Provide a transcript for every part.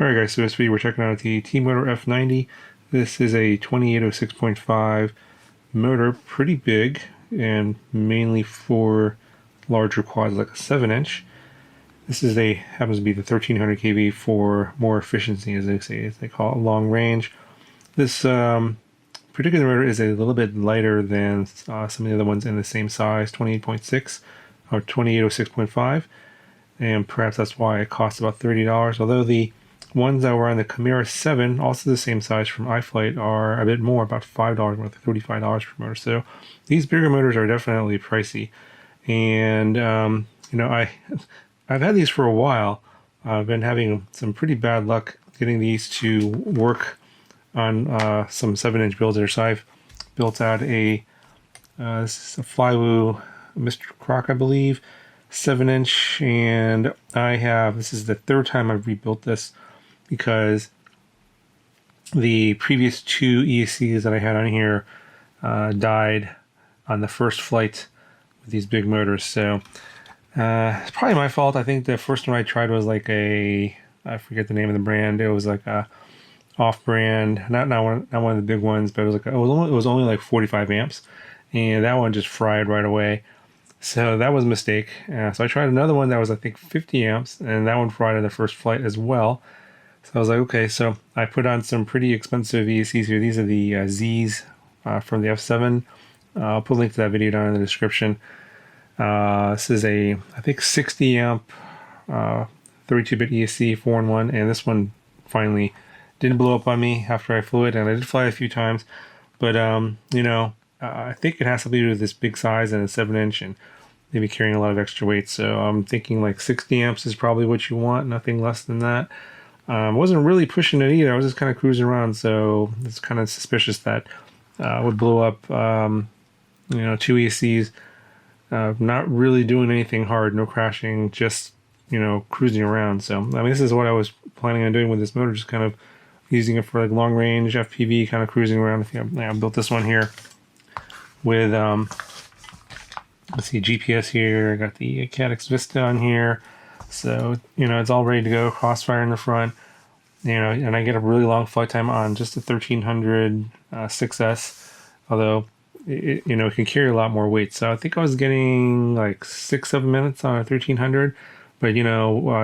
Alright guys, so this video we're checking out the T-Motor F90. This is a 2806.5 motor, pretty big, and mainly for larger quads like a 7-inch. This is happens to be the 1300 kV for more efficiency, as they say, as they call it, long range. This particular motor is a little bit lighter than some of the other ones in the same size, 28.6 or 2806.5, and perhaps that's why it costs about $30, although the ones that were on the Camera 7, also the same size from iFlight, are a bit more, about $5 more, like $35 per motor. So these bigger motors are definitely pricey. And, I've had these for a while. I've been having some pretty bad luck getting these to work on some 7-inch builds there. So I've built out this is a Flywoo Mr. Croc, I believe, 7-inch, and this is the third time I've rebuilt this, because the previous two ESCs that I had on here died on the first flight with these big motors. So it's probably my fault. I think the first one I tried was like I forget the name of the brand. It was like a off-brand, not one of the big ones, but it was only like 45 amps, and that one just fried right away. So that was a mistake. So I tried another one that was, I think, 50 amps, and that one fried on the first flight as well. So I was like, okay, so I put on some pretty expensive ESCs here. These are the Z's from the F7. I'll put a link to that video down in the description. This is I think 60 amp 32-bit ESC 4-in-1, and this one finally didn't blow up on me after I flew it, and I did fly it a few times. But, I think it has to do with this big size and a 7-inch and maybe carrying a lot of extra weight. So I'm thinking like 60 amps is probably what you want, nothing less than that. Wasn't really pushing it either. I was just kind of cruising around, so it's kind of suspicious that would blow up, two ESCs, not really doing anything hard, no crashing, just, cruising around. So, I mean, this is what I was planning on doing with this motor, just kind of using it for like long range FPV, kind of cruising around. I built this one here with, let's see, GPS here. I got the Caddx Vista on here. So, it's all ready to go, crossfire in the front, and I get a really long flight time on just the 1300 6S, although, it can carry a lot more weight. So I think I was getting like 6-7 minutes on a 1300, but,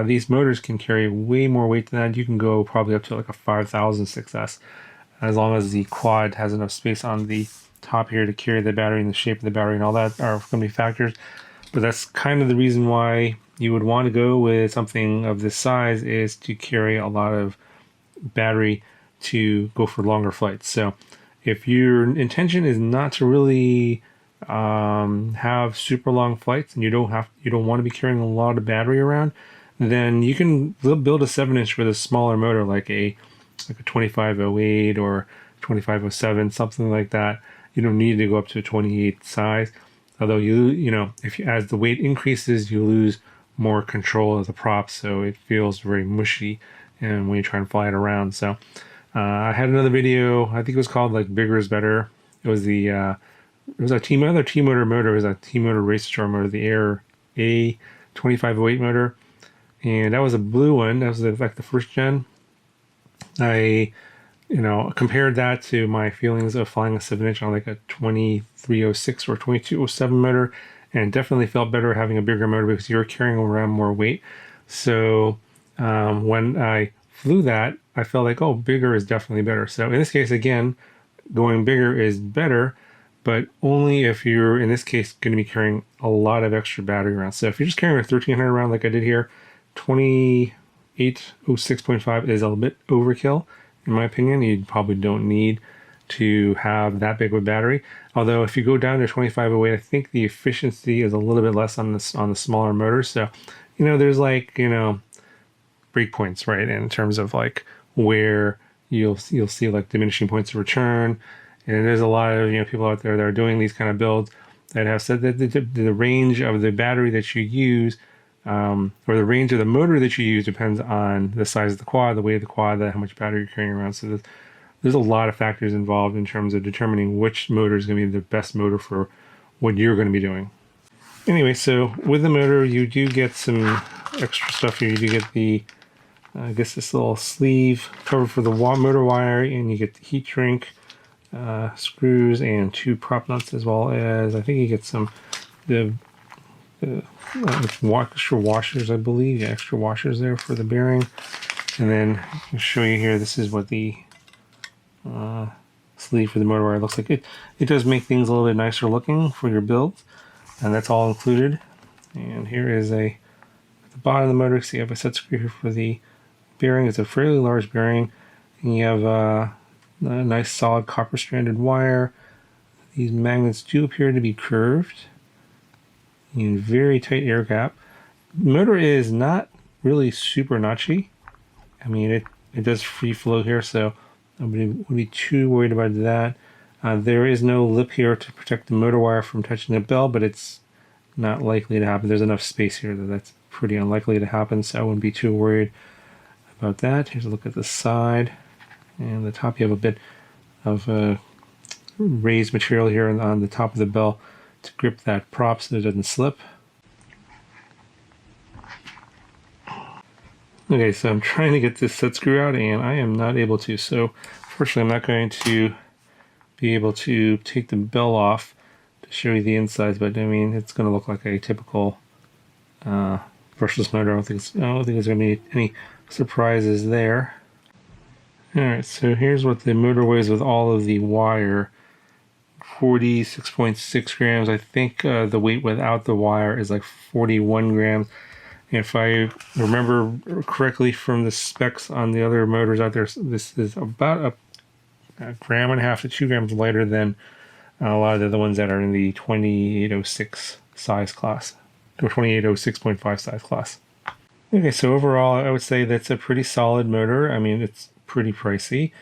these motors can carry way more weight than that. You can go probably up to like a 5000 6S, as long as the quad has enough space on the top here to carry the battery, and the shape of the battery and all that are going to be factors. But that's kind of the reason why you would want to go with something of this size, is to carry a lot of battery to go for longer flights. So if your intention is not to really have super long flights, and you don't want to be carrying a lot of battery around, then you can build a 7-inch with a smaller motor, like a 2508 or 2507, something like that. You don't need to go up to a 28 size. Although as the weight increases, you lose more control of the prop, so it feels very mushy, and when you try and fly it around. So I had another video, I think it was called like Bigger is Better. It was another T-Motor motor. It was a T-Motor Racer motor, the Air A2508 motor, and that was a blue one. That was like the first gen. I compared that to my feelings of flying a 7-inch on like a 2306 or 2207 motor, and definitely felt better having a bigger motor because you're carrying around more weight. So when I flew that, I felt like, oh, bigger is definitely better. So in this case, again, going bigger is better, but only if you're, in this case, going to be carrying a lot of extra battery around. So if you're just carrying a 1300 around like I did here, 2806.5 is a little bit overkill. In my opinion, you probably don't need to have that big of a battery. Although if you go down to 2508, I think the efficiency is a little bit less on the smaller motors. So, there's like, breakpoints, right, in terms of like where you'll see like diminishing points of return. And there's a lot of people out there that are doing these kind of builds that have said that the range of the battery that you use, or the range of the motor that you use, depends on the size of the quad, the weight of the quad, how much battery you're carrying around. So there's a lot of factors involved in terms of determining which motor is going to be the best motor for what you're going to be doing. Anyway, so with the motor, you do get some extra stuff here. You do get the I guess this little sleeve cover for the motor wire, and you get the heat shrink, screws, and 2 prop nuts, as well as I think you get some extra washers, I believe. Yeah, extra washers there for the bearing. And then I'll show you here. This is what the sleeve for the motor wire looks like. It does make things a little bit nicer looking for your build, and that's all included. And here is at the bottom of the motor, so you have a set screw here for the bearing. It's a fairly large bearing, and you have a nice solid copper stranded wire. These magnets do appear to be curved and very tight air gap. The motor is not really super notchy. I mean, it does free flow here, so I wouldn't be too worried about that. There is no lip here to protect the motor wire from touching the bell, but it's not likely to happen. There's enough space here that that's pretty unlikely to happen, so I wouldn't be too worried about that. Here's a look at the side and the top. You have a bit of raised material here on the top of the bell to grip that prop so it doesn't slip. Okay, so I'm trying to get this set screw out, and I am not able to. So, fortunately, I'm not going to be able to take the bell off to show you the insides. But I mean, it's going to look like a typical brushless motor. I don't think there's going to be any surprises there. All right, so here's what the motor weighs with all of the wire. 46.6 grams. I think the weight without the wire is like 41 grams. If I remember correctly from the specs on the other motors out there, this is about a gram and a half to 2 grams lighter than a lot of the other ones that are in the 2806 size class, or 2806.5 size class. Okay, so overall, I would say that's a pretty solid motor. I mean, it's pretty pricey.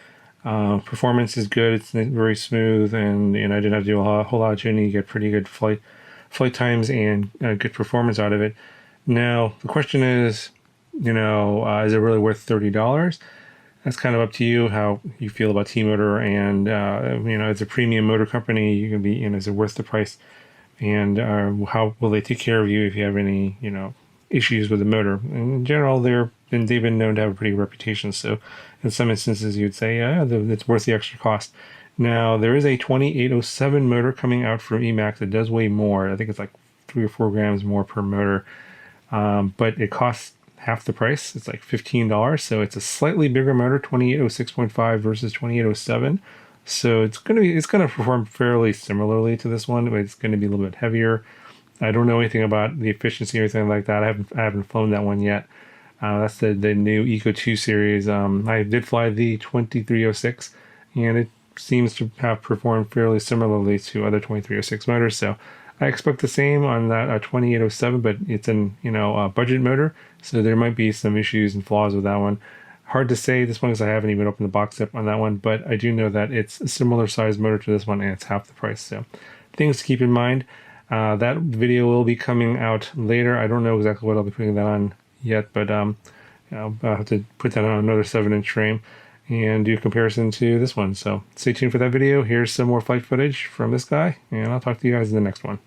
Performance is good. It's very smooth, and I didn't have to do a whole lot of tuning. You get pretty good flight times and good performance out of it. Now, the question is, is it really worth $30? That's kind of up to you, how you feel about T-Motor, and, it's a premium motor company. You can be, is it worth the price? And how will they take care of you if you have any, issues with the motor? In general, they've been known to have a pretty good reputation. So in some instances, you'd say, yeah, it's worth the extra cost. Now, there is a 2807 motor coming out from Emax that does weigh more. I think it's like 3 or 4 grams more per motor. But it costs half the price. It's like $15. So it's a slightly bigger motor, 2806.5 versus 2807. So it's gonna perform fairly similarly to this one, but it's gonna be a little bit heavier. I don't know anything about the efficiency or anything like that. I haven't flown that one yet. That's the new Eco 2 series. I did fly the 2306, and it seems to have performed fairly similarly to other 2306 motors. So I expect the same on that 2807, but it's a budget motor, so there might be some issues and flaws with that one. Hard to say this one because I haven't even opened the box up on that one, but I do know that it's a similar size motor to this one, and it's half the price. So things to keep in mind. That video will be coming out later. I don't know exactly what I'll be putting that on yet, but I'll have to put that on another 7-inch frame and do a comparison to this one. So stay tuned for that video. Here's some more flight footage from this guy, and I'll talk to you guys in the next one.